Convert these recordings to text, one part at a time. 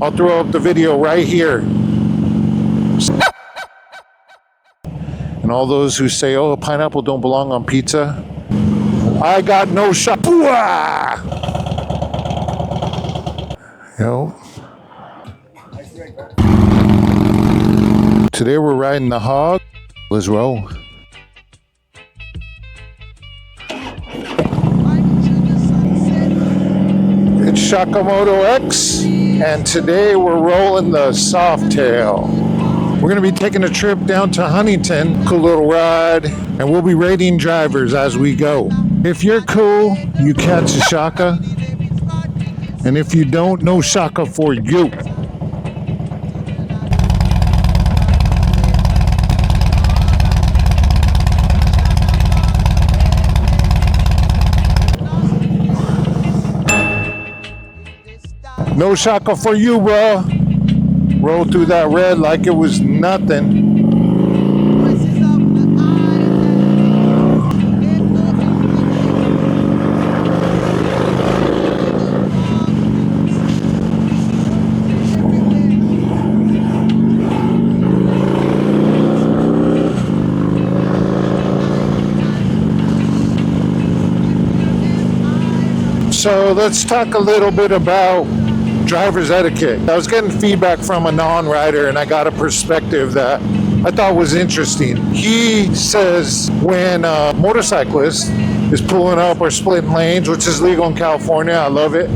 I'll throw up the video right here. And all those who say, oh, pineapple don't belong on pizza, I got no shot. Yo. Today we're riding the hog. Let's roll. It's Shakamoto X, and today we're rolling the Softail. We're going to be taking a trip down to Huntington, cool little ride, and we'll be rating drivers as we go. If you're cool, you catch a Shaka, and if you don't, no Shaka for you. No Shaka for you, bro. Roll through that red like it was nothing. So let's talk a little bit about driver's etiquette. I was getting feedback from a non-rider and I got a perspective that I thought was interesting. He says when a motorcyclist is pulling up or splitting lanes, which is legal in California, I love it.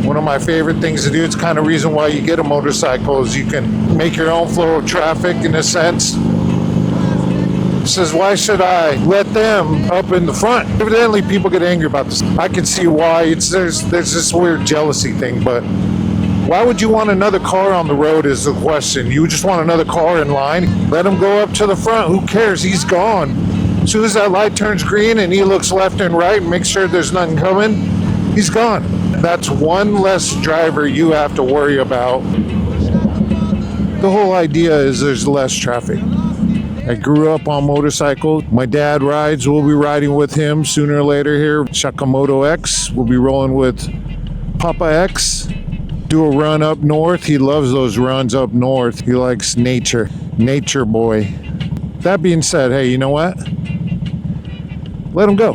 One of my favorite things to do. It's kind of reason why you get a motorcycle is you can make your own flow of traffic in a sense. He says, why should I let them up in the front? Evidently, people get angry about this. I can see why. There's this weird jealousy thing, but why would you want another car on the road is the question. You just want another car in line? Let him go up to the front. Who cares? He's gone. As soon as that light turns green and he looks left and right and makes sure there's nothing coming, he's gone. That's one less driver you have to worry about. The whole idea is there's less traffic. I grew up on motorcycles. My dad rides. We'll be riding with him sooner or later here. Shakamoto X. We'll be rolling with Papa X. Do a run up north. He loves those runs up north. He likes nature. Nature boy. That being said, hey, you know what? Let him go.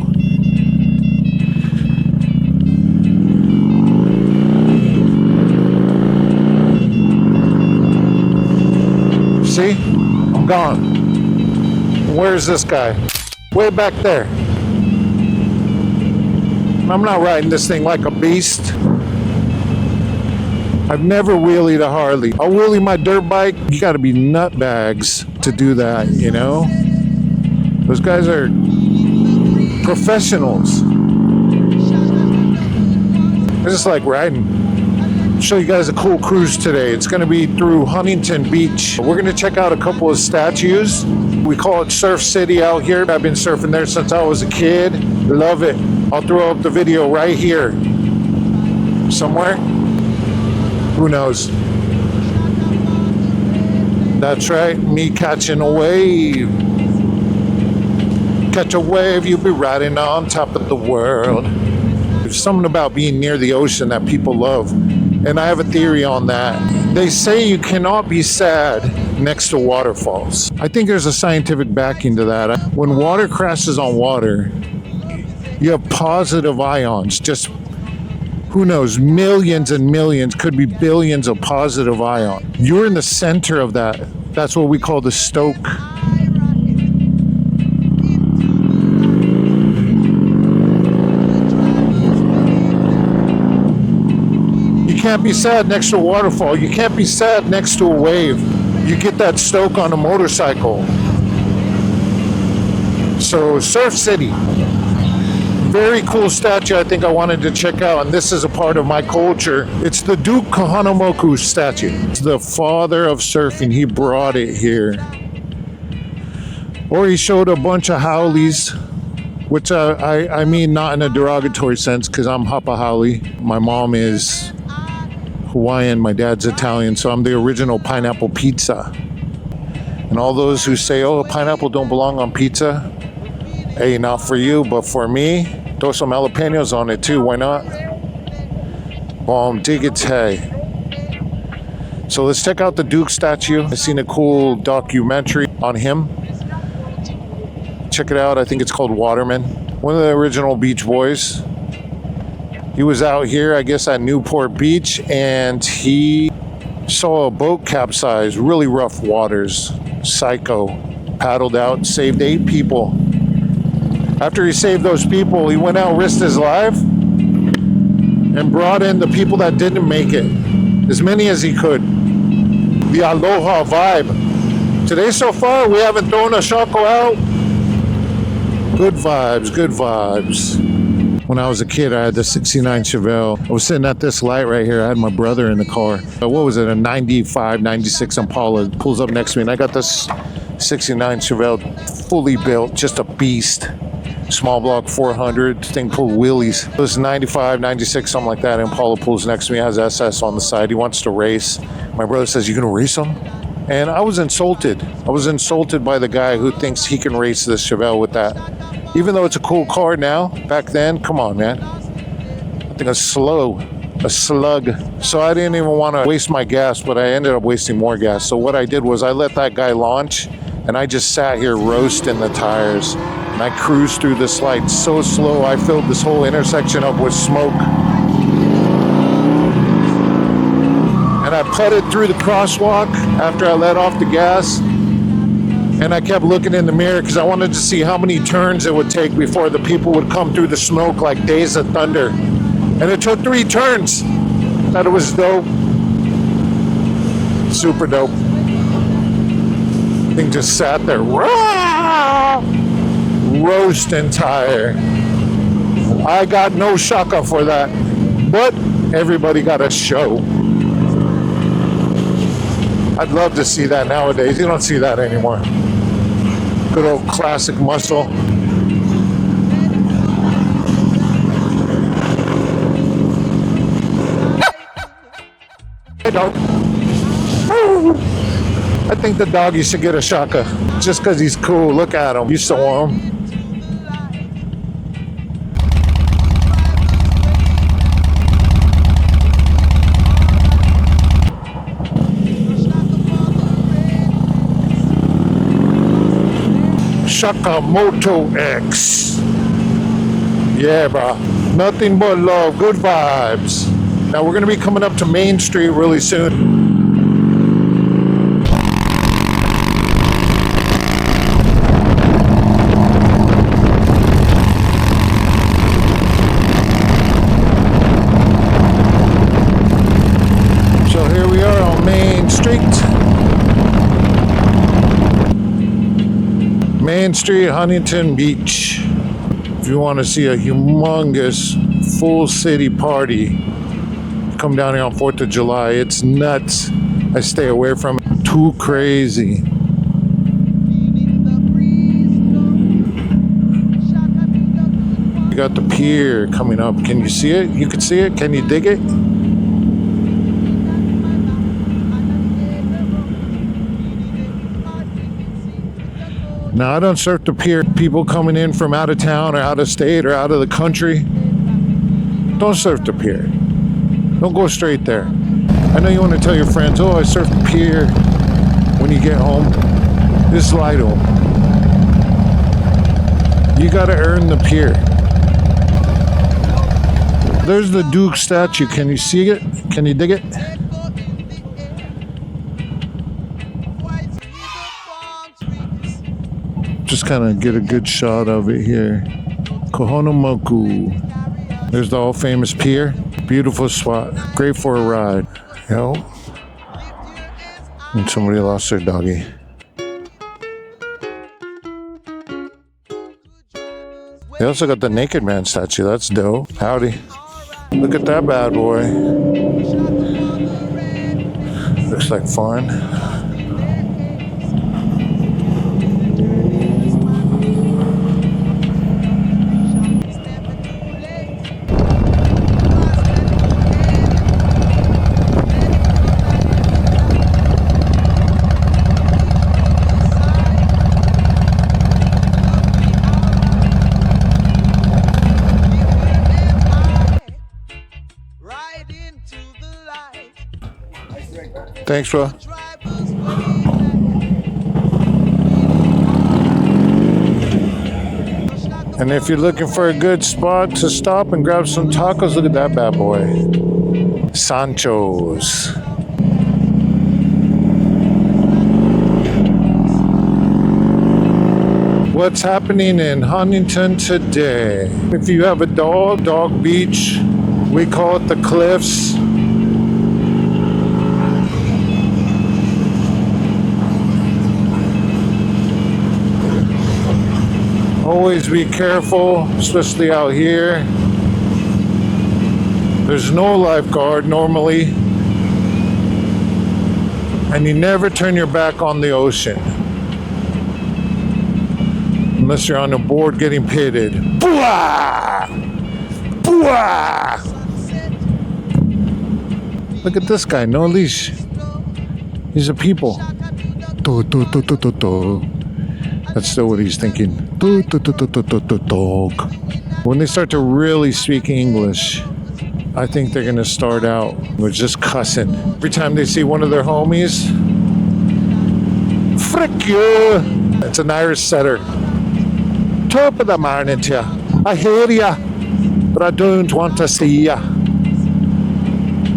See? I'm gone. Where's this guy? Way back there. I'm not riding this thing like a beast. I've never wheelied a Harley. I'll wheelie my dirt bike. You gotta be nutbags to do that, you know? Those guys are professionals. I just like riding. Show you guys a cool cruise today. It's going to be through Huntington Beach. We're going to check out a couple of statues. We call it Surf City out here. I've been surfing there since I was a kid. Love it. I'll throw up the video right here. Somewhere? Who knows? That's right. Me catching a wave. Catch a wave, you'll be riding on top of the world. There's something about being near the ocean that people love. And I have a theory on that. They say you cannot be sad next to waterfalls. I think there's a scientific backing to that. When water crashes on water, you have positive ions. Just, who knows, millions and millions, could be billions of positive ions. You're in the center of that. That's what we call the stoke. You can't be sad next to a waterfall. You can't be sad next to a wave. You get that stoke on a motorcycle. So Surf City, very cool statue I think I wanted to check out, and this is a part of my culture. It's the Duke Kahanamoku statue. It's the father of surfing. He brought it here. Or he showed a bunch of haoles, which I mean not in a derogatory sense because I'm Hapa haole. My mom is Hawaiian, my dad's Italian, so I'm the original pineapple pizza. And all those who say, oh, pineapple don't belong on pizza, hey, not for you, but for me, throw some jalapenos on it too, why not? Bomb diggity. So let's check out the Duke statue. I've seen a cool documentary on him. Check it out. I think it's called Waterman. One of the original Beach Boys. He was out here, I guess, at Newport Beach, and he saw a boat capsize, really rough waters. Psycho. Paddled out, saved 8 people. After he saved those people, he went out, risked his life, and brought in the people that didn't make it. As many as he could. The Aloha vibe. Today so far, we haven't thrown a Shaka out. Good vibes, good vibes. When I was a kid, I had the 69 Chevelle. I was sitting at this light right here. I had my brother in the car. What was it, a 95, 96 Impala. Pulls up next to me, and I got this 69 Chevelle, fully built, just a beast. Small block 400, thing pulled wheelies. It was 95, 96, something like that. Impala pulls next to me, has SS on the side. He wants to race. My brother says, "You gonna race him?" And I was insulted. I was insulted by the guy who thinks he can race this Chevelle with that. Even though it's a cool car now, back then, come on, man. I think a slug. So I didn't even want to waste my gas, but I ended up wasting more gas. So what I did was I let that guy launch, and I just sat here roasting the tires. And I cruised through this light so slow, I filled this whole intersection up with smoke. And I putted through the crosswalk after I let off the gas. And I kept looking in the mirror because I wanted to see how many turns it would take before the people would come through the smoke like days of thunder. And it took 3 turns. Thought it was dope. Super dope. Thing just sat there. Roasting tire. I got no Shaka for that. But everybody got a show. I'd love to see that nowadays. You don't see that anymore. Good old classic muscle. Hey, dog. I think the doggy should get a Shaka just because he's cool. Look at him. You saw him. Shakamoto X. Yeah, bro. Nothing but love. Good vibes. Now we're going to be coming up to Main Street really soon. So here we are on Main Street. Main Street, Huntington Beach. If you want to see a humongous full city party, come down here on 4th of July. It's nuts. I stay away from it. Too crazy. You got the pier coming up. Can you see it? You can see it? Can you dig it? Now, I don't surf the pier. People coming in from out of town or out of state or out of the country, don't surf the pier. Don't go straight there. I know you want to tell your friends, "Oh, I surf the pier." When you get home, just lie to them. You got to earn the pier. There's the Duke statue. Can you see it? Can you dig it? Just kind of get a good shot of it here. Kohonomoku. There's the all famous pier. Beautiful spot. Great for a ride. Yo. And somebody lost their doggy. They also got the Naked Man statue. That's dope. Howdy. Look at that bad boy. Looks like fun. Thanks, bro. And if you're looking for a good spot to stop and grab some tacos, look at that bad boy. Sancho's. What's happening in Huntington today? If you have a dog beach, we call it the Cliffs. Always be careful, especially out here. There's no lifeguard normally. And you never turn your back on the ocean. Unless you're on a board getting pitted. Booah! Booah! Look at this guy, no leash. He's a people. That's still what he's thinking. Dog. When they start to really speak English, I think they're gonna start out with just cussing. Every time they see one of their homies, frick you! It's an Irish setter. Top of the morning to you. I hear ya, but I don't want to see ya.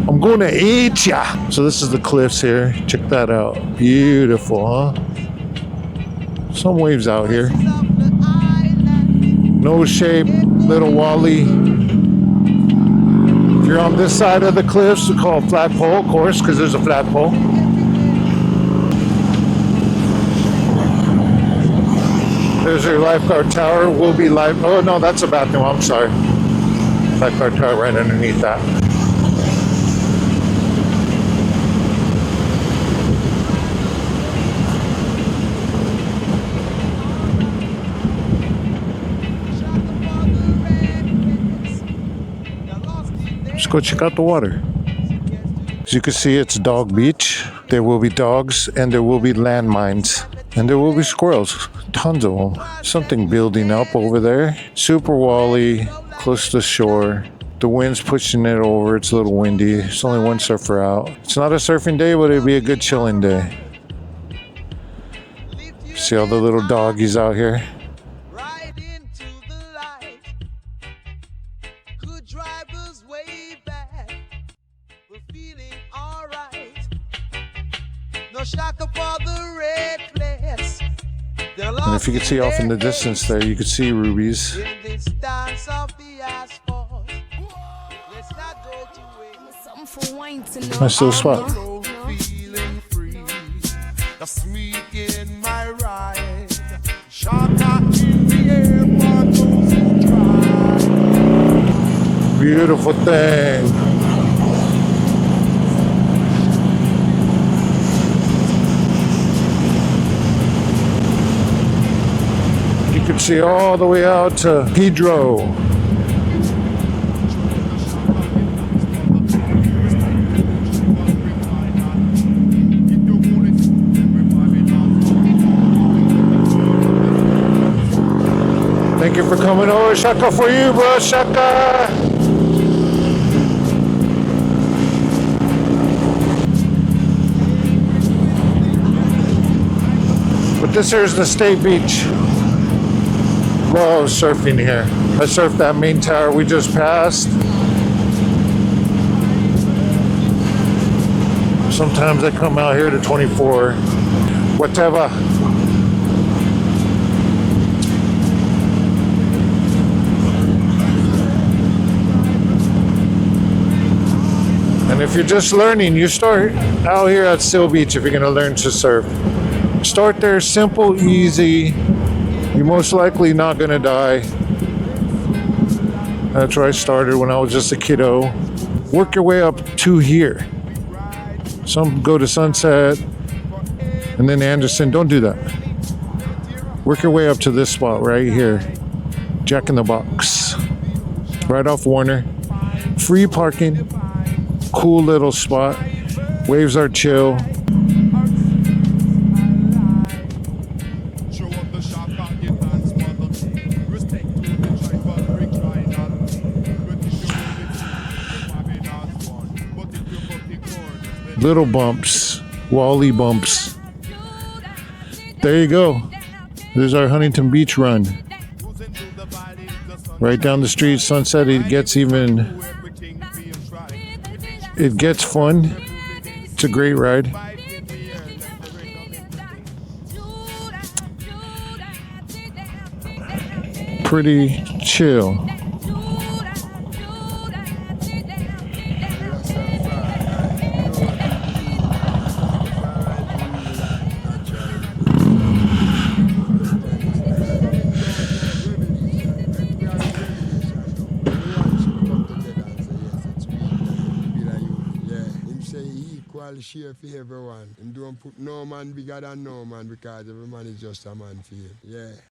I'm gonna eat ya. So this is the cliffs here. Check that out. Beautiful, huh? Some waves out here. No shape, little wally. If you're on this side of the cliffs, we call it flagpole, of course, because there's a flagpole. There's your lifeguard tower. Will be life. Oh no, that's a bathroom. I'm sorry. Lifeguard tower right underneath that. Let's go check out the water. As you can see, it's dog beach. There will be dogs and there will be landmines. And there will be squirrels, tons of them. Something building up over there. Super wally, close to the shore. The wind's pushing it over, it's a little windy. It's only one surfer out. It's not a surfing day, but it'd be a good chilling day. See all the little doggies out here? Shaka for the red place. And if you could see off in the distance there, you could see rubies. Nice little spot. Beautiful thing. You can see all the way out to Pedro. Thank you for coming over. Shaka for you, bro. Shaka. But this here is the state beach. Love surfing here. I surfed that main tower we just passed. Sometimes I come out here to 24. Whatever. And if you're just learning, you start out here at Seal Beach if you're going to learn to surf. Start there, simple, easy. You're most likely not going to die. That's where I started when I was just a kiddo. Work your way up to here. Some go to Sunset and then Anderson. Don't do that. Work your way up to this spot right here. Jack in the Box. Right off Warner. Free parking. Cool little spot. Waves are chill. Little bumps, wally bumps. There you go. There's our Huntington Beach run. Right down the street, Sunset. It gets fun. It's a great ride. Pretty chill. Share for everyone. And don't put no man bigger than no man because every man is just a man for you. Yeah.